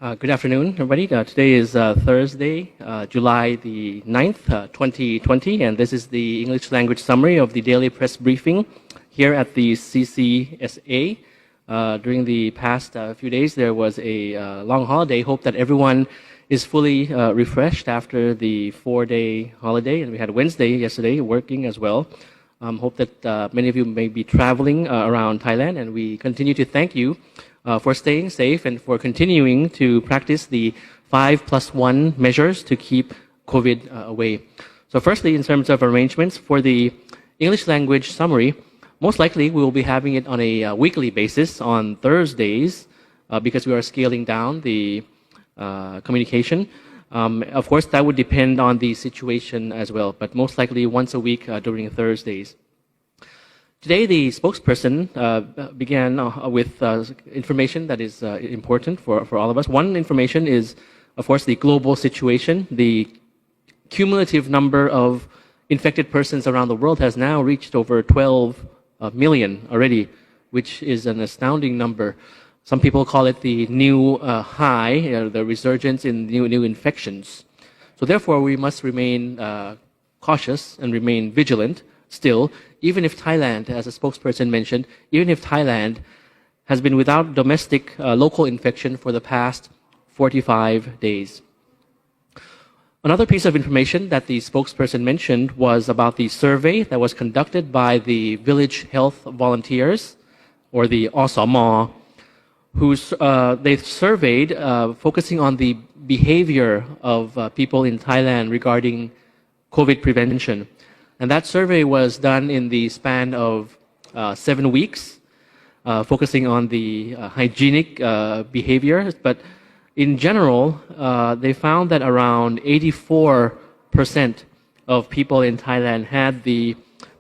Good afternoon, everybody. Today is Thursday, July the 9th, 2020, and this is the English language summary of the daily press briefing here at the CCSA. During the past few days, there was a long holiday. Hope that everyone is fully refreshed after the 4-day holiday, and we had Wednesday yesterday working as well. Hope that many of you may be traveling around Thailand, and we continue to thank you for staying safe and for continuing to practice the 5+1 measures to keep COVID away. So firstly, in terms of arrangements for the English language summary, most likely we will be having it on a weekly basis on Thursdays because we are scaling down the communication. Of course, that would depend on the situation as well, but most likely once a week during Thursdays. Today, the spokesperson began with information that is important for all of us. One information is, of course, the global situation. The cumulative number of infected persons around the world has now reached over 12 million already, which is an astounding number. Some people call it the new high, the resurgence in new infections. So therefore, we must remain cautious and remain vigilant still, even if Thailand, as a spokesperson mentioned, even if Thailand has been without domestic local infection for the past 45 days. Another piece of information that the spokesperson mentioned was about the survey that was conducted by the village health volunteers, or the OSM, who they surveyed focusing on the behavior of people in Thailand regarding COVID prevention. And that survey was done in the span of 7 weeks, focusing on the hygienic behavior. But in general, they found that around 84% of people in Thailand had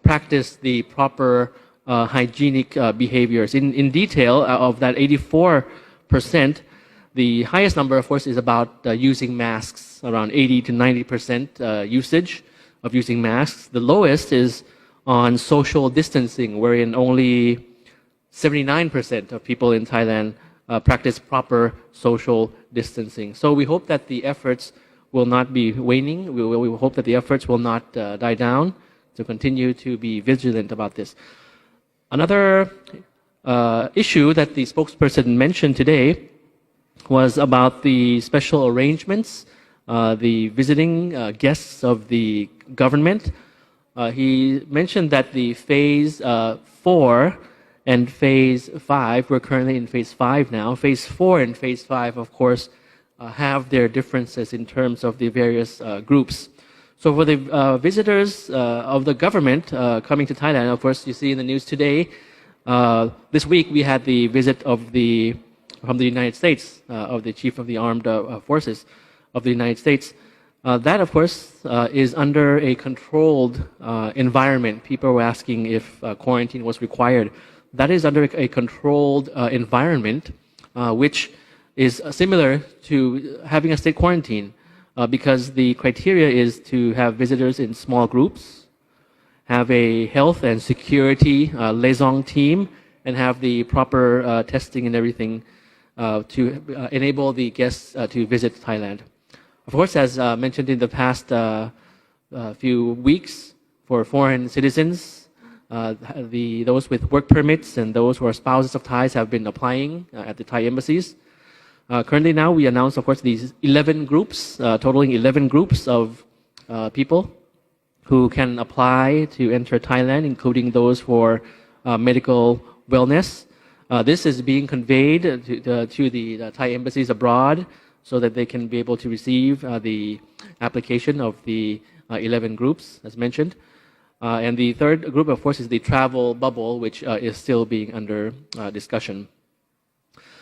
practiced the proper hygienic behaviors. In detail, of that 84%, the highest number, of course, is about using masks, around 80 to 90% usage of using masks. The lowest is on social distancing, wherein only 79% of people in Thailand practice proper social distancing. So we hope that the efforts will not be waning. We hope that the efforts will not die down, to continue to be vigilant about this. Another issue that the spokesperson mentioned today was about the special arrangements, the visiting guests of the government. He mentioned that the phase 4 and phase 5, we're currently in phase 5 now. Phase 4 and phase 5, of course, have their differences in terms of the various groups. So for the visitors of the government coming to Thailand, of course, you see in the news today, this week we had the visit from the United States, of the Chief of the Armed Forces of the United States. That, of course, is under a controlled environment. People were asking if quarantine was required. That is under a controlled environment, which is similar to having a state quarantine, because the criteria is to have visitors in small groups, have a health and security liaison team, and have the proper testing and everything to enable the guests to visit Thailand. Of course, as mentioned in the past few weeks, for foreign citizens, those with work permits and those who are spouses of Thais have been applying at the Thai embassies. Currently now, we announced, of course, these 11 groups, totaling 11 groups of people who can apply to enter Thailand, including those for medical wellness. This is being conveyed to the Thai embassies abroad, so that they can be able to receive the application of the 11 groups, as mentioned. And the third group, of course, is the travel bubble, which is still being under discussion.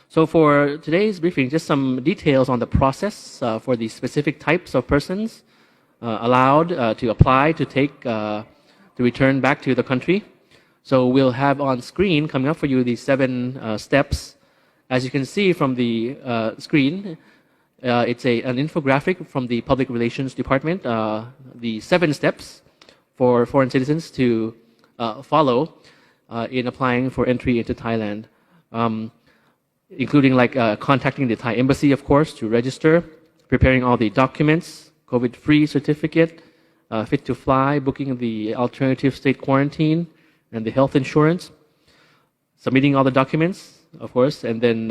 So for today's briefing, just some details on the process for the specific types of persons allowed to apply to return back to the country. So we'll have on screen, coming up for you, the 7 steps. As you can see from the screen, it's an infographic from the Public Relations Department, the 7 steps for foreign citizens to follow in applying for entry into Thailand. including like contacting the Thai embassy, of course, to register, preparing all the documents, COVID-free certificate, fit to fly, booking the alternative state quarantine and the health insurance, submitting all the documents, of course, and then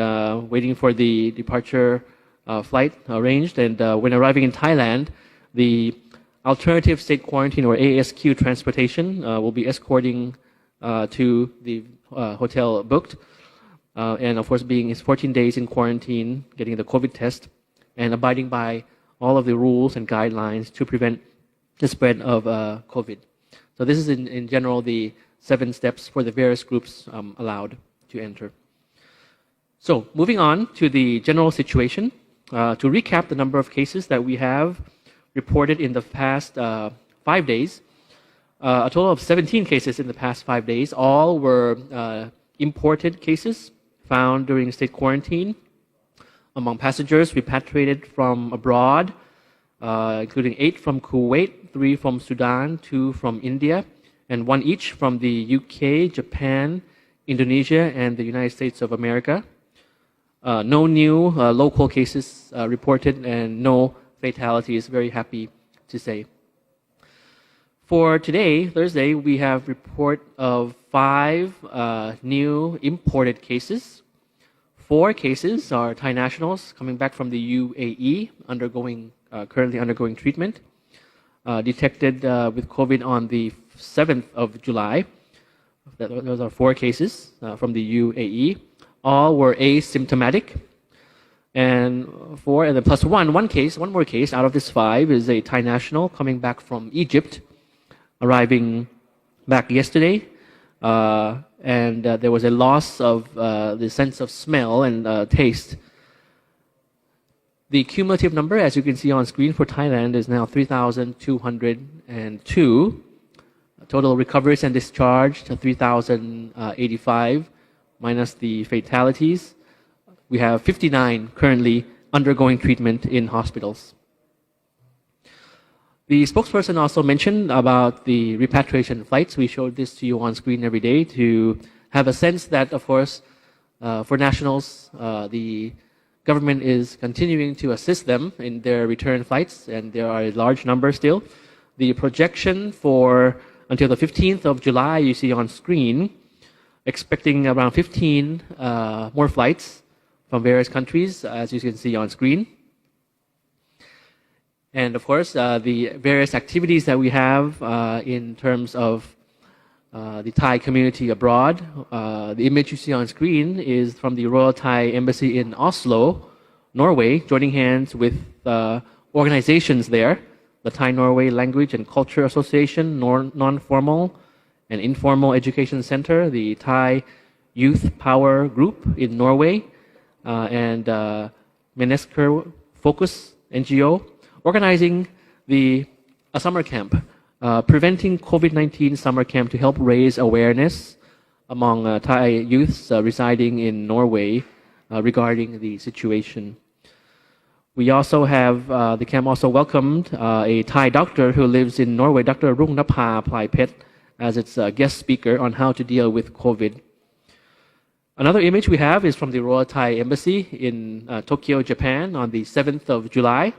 waiting for the departure flight arranged. And when arriving in Thailand, the alternative state quarantine or ASQ transportation will be escorting to the hotel booked. And of course, being 14 days in quarantine, getting the COVID test, and abiding by all of the rules and guidelines to prevent the spread of COVID. So this is in general the 7 steps for the various groups allowed to enter. So moving on to the general situation, to recap the number of cases that we have reported in the past 5 days, a total of 17 cases in the past 5 days. All were imported cases found during state quarantine among passengers repatriated from abroad, including 8 from Kuwait, 3 from Sudan, 2 from India, and 1 each from the UK, Japan, Indonesia, and the United States of America. No new local cases reported and no fatalities, very happy to say. For today, Thursday, we have report of 5 new imported cases. 4 cases are Thai nationals coming back from the UAE, currently undergoing treatment, detected with COVID on the 7th of July. Those are 4 cases from the UAE. All were asymptomatic. And then plus one more case out of this 5 is a Thai national coming back from Egypt, arriving back yesterday. And there was a loss of the sense of smell and taste. The cumulative number, as you can see on screen for Thailand, is now 3,202. Total recoveries and discharged 3,085, minus the fatalities. We have 59 currently undergoing treatment in hospitals. The spokesperson also mentioned about the repatriation flights. We showed this to you on screen every day to have a sense that, of course, for nationals, the government is continuing to assist them in their return flights, and there are a large number still. The projection for until the 15th of July, you see on screen, expecting around 15 more flights from various countries, as you can see on screen. And of course, the various activities that we have in terms of the Thai community abroad. The image you see on screen is from the Royal Thai Embassy in Oslo, Norway, joining hands with organizations there, the Thai-Norway Language and Culture Association, Non-Formal and Informal Education Center, the Thai Youth Power Group in Norway, and Menesker Focus NGO, organizing a summer camp, preventing COVID-19 summer camp to help raise awareness among Thai youths residing in Norway regarding the situation. We also have, the camp also welcomed a Thai doctor who lives in Norway, Dr. Rungnapha Plaipet, as its guest speaker on how to deal with COVID. Another image we have is from the Royal Thai Embassy in Tokyo, Japan on the 7th of July,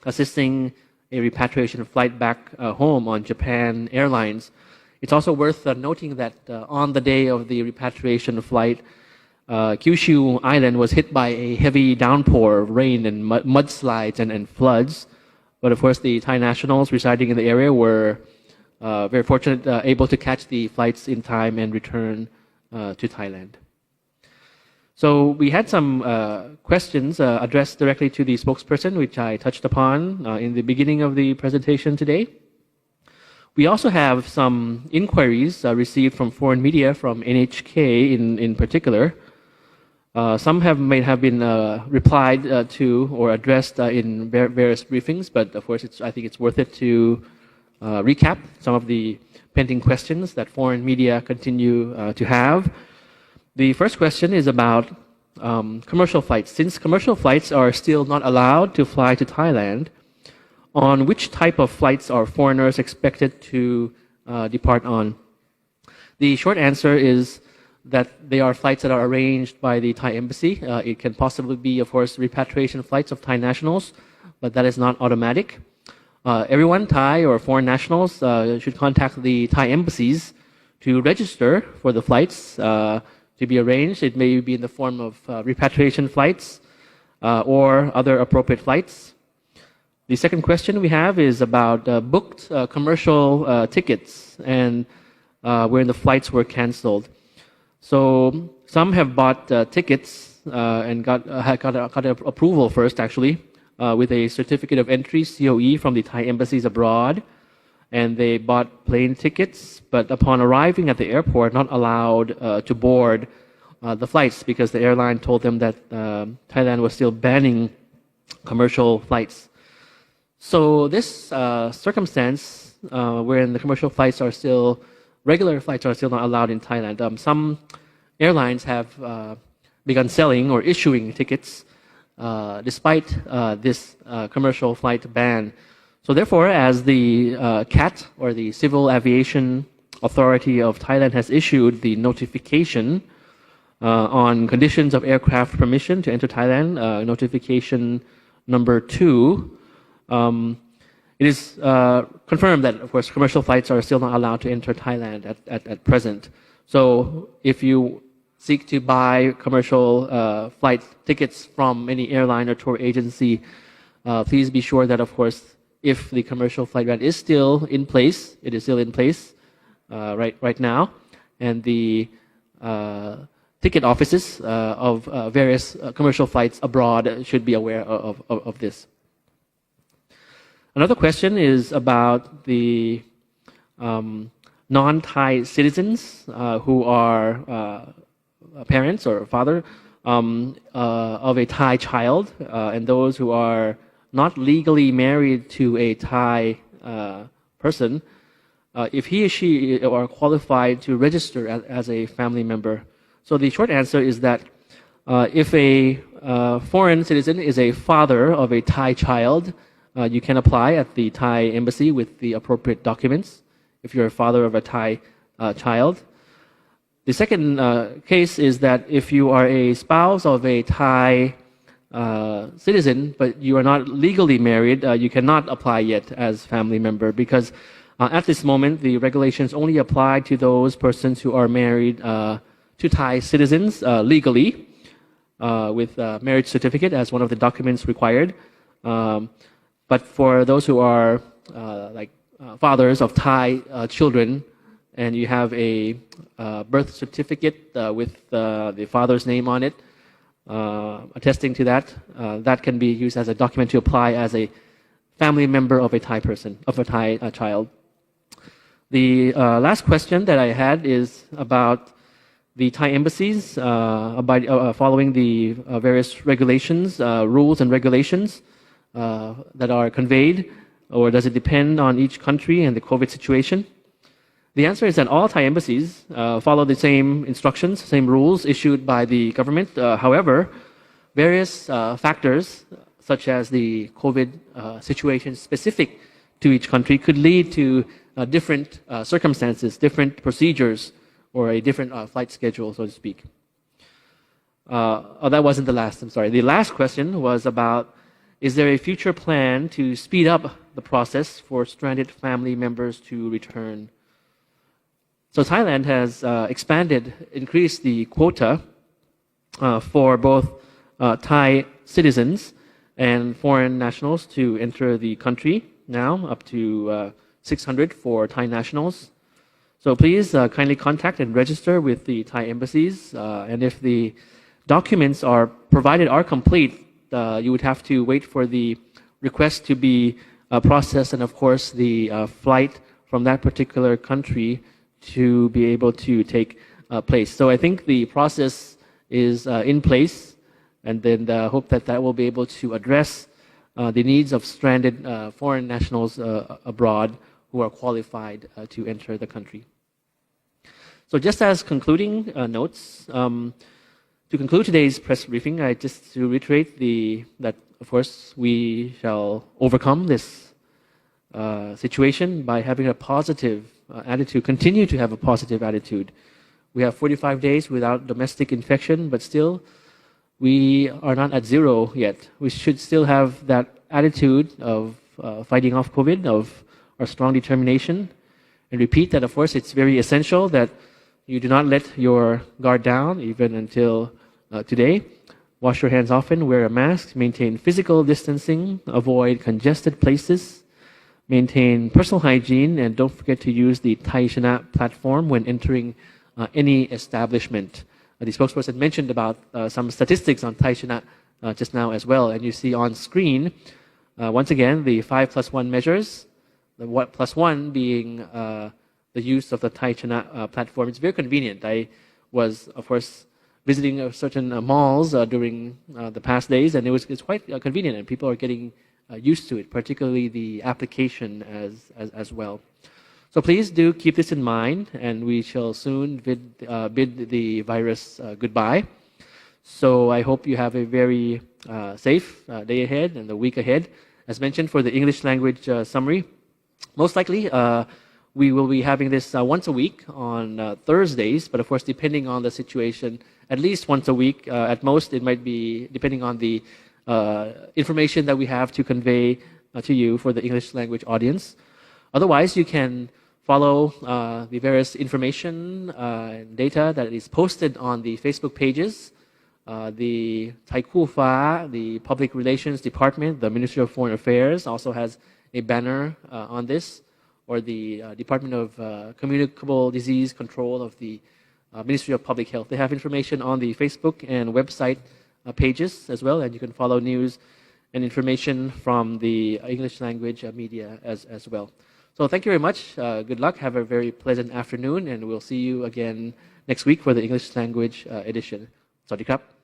assisting a repatriation flight back home on Japan Airlines. It's also worth noting that on the day of the repatriation flight, Kyushu Island was hit by a heavy downpour of rain and mudslides and floods. But of course, the Thai nationals residing in the area were very fortunate, able to catch the flights in time and return to Thailand. So we had some questions addressed directly to the spokesperson, which I touched upon in the beginning of the presentation today. We also have some inquiries received from foreign media, from NHK in particular. Some may have been replied to or addressed in various briefings, but of course I think it's worth it to recap some of the pending questions that foreign media continue to have. The first question is about commercial flights. Since commercial flights are still not allowed to fly to Thailand, on which type of flights are foreigners expected to depart on? The short answer is that they are flights that are arranged by the Thai embassy. It can possibly be, of course, repatriation flights of Thai nationals, but that is not automatic. Everyone, Thai or foreign nationals, should contact the Thai embassies to register for the flights to be arranged. It may be in the form of repatriation flights or other appropriate flights. The second question we have is about booked commercial tickets and where the flights were canceled. So some have bought tickets and got approval first, actually, with a certificate of entry, COE, from the Thai embassies abroad. And they bought plane tickets, but upon arriving at the airport, not allowed to board the flights because the airline told them that Thailand was still banning commercial flights. So this circumstance, wherein the commercial flights are still, regular flights are still not allowed in Thailand. Some airlines have begun selling or issuing tickets despite this commercial flight ban. So therefore, as the CAT, or the Civil Aviation Authority of Thailand, has issued the notification on conditions of aircraft permission to enter Thailand, notification number 2, it is confirmed that, of course, commercial flights are still not allowed to enter Thailand at present. So if you seek to buy commercial flight tickets from any airline or tour agency, please be sure that, of course, if the commercial flight ban is still in place, it is still in place right now, and the ticket offices of various commercial flights abroad should be aware of this. Another question is about the non-Thai citizens who are parents or father of a Thai child, and those who are not legally married to a Thai person, if he or she are qualified to register as a family member. So the short answer is that if a foreign citizen is a father of a Thai child, you can apply at the Thai embassy with the appropriate documents if you're a father of a Thai child. The second case is that if you are a spouse of a Thai citizen, but you are not legally married, you cannot apply yet as family member, because at this moment the regulations only apply to those persons who are married to Thai citizens legally with marriage certificate as one of the documents required. But for those who are fathers of Thai children, and you have a birth certificate with the father's name on it, attesting to that, that can be used as a document to apply as a family member of a Thai person, of a Thai child. The last question that I had is about the Thai embassies following the various regulations, rules and regulations that are conveyed, or does it depend on each country and the COVID situation? The answer is that all Thai embassies follow the same instructions, same rules issued by the government. However, various factors, such as the COVID situation specific to each country, could lead to different circumstances, different procedures, or a different flight schedule, so to speak. That wasn't the last, I'm sorry. The last question was about, is there a future plan to speed up the process for stranded family members to return? So Thailand has increased the quota for both Thai citizens and foreign nationals to enter the country now, up to 600 for Thai nationals. So please kindly contact and register with the Thai embassies. And if the documents are provided are complete, you would have to wait for the request to be processed, and of course the flight from that particular country to be able to take place. So I think the process is in place, and then hope that that will be able to address the needs of stranded foreign nationals abroad who are qualified to enter the country. So just as concluding notes, to conclude today's press briefing, I just to reiterate that of course we shall overcome this situation by having a positive attitude, continue to have a positive attitude We have 45 days without domestic infection, but still, we are not at zero yet. We should still have that attitude of fighting off COVID, of our strong determination. And repeat that, of course, it's very essential that you do not let your guard down, even until today. Wash your hands often, wear a mask, maintain physical distancing, avoid congested places, maintain personal hygiene, and don't forget to use the Thai Chana platform when entering any establishment. The spokesperson mentioned about some statistics on Thai Chana just now as well, and you see on screen, once again, the 5+1 measures, the +1 being the use of the Thai Chana platform. It's very convenient. I was, of course, visiting certain malls during the past days, and it's quite convenient, and people are getting used to it, particularly the application as well. So please do keep this in mind, and we shall soon bid the virus goodbye. So I hope you have a very safe day ahead and the week ahead. As mentioned, for the English language summary, most likely we will be having this once a week on Thursdays, but of course, depending on the situation, at least once a week. At most, it might be depending on the information that we have to convey to you for the English language audience. Otherwise, you can follow the various information and data that is posted on the Facebook pages. The Thai Khu Fa, the Public Relations Department, the Ministry of Foreign Affairs also has a banner on this, or the Department of Communicable Disease Control of the Ministry of Public Health. They have information on the Facebook and website pages as well, and you can follow news and information from the English language media as well. So thank you very much. Good luck. Have a very pleasant afternoon, and we'll see you again next week for the English language edition. Sawadee krap.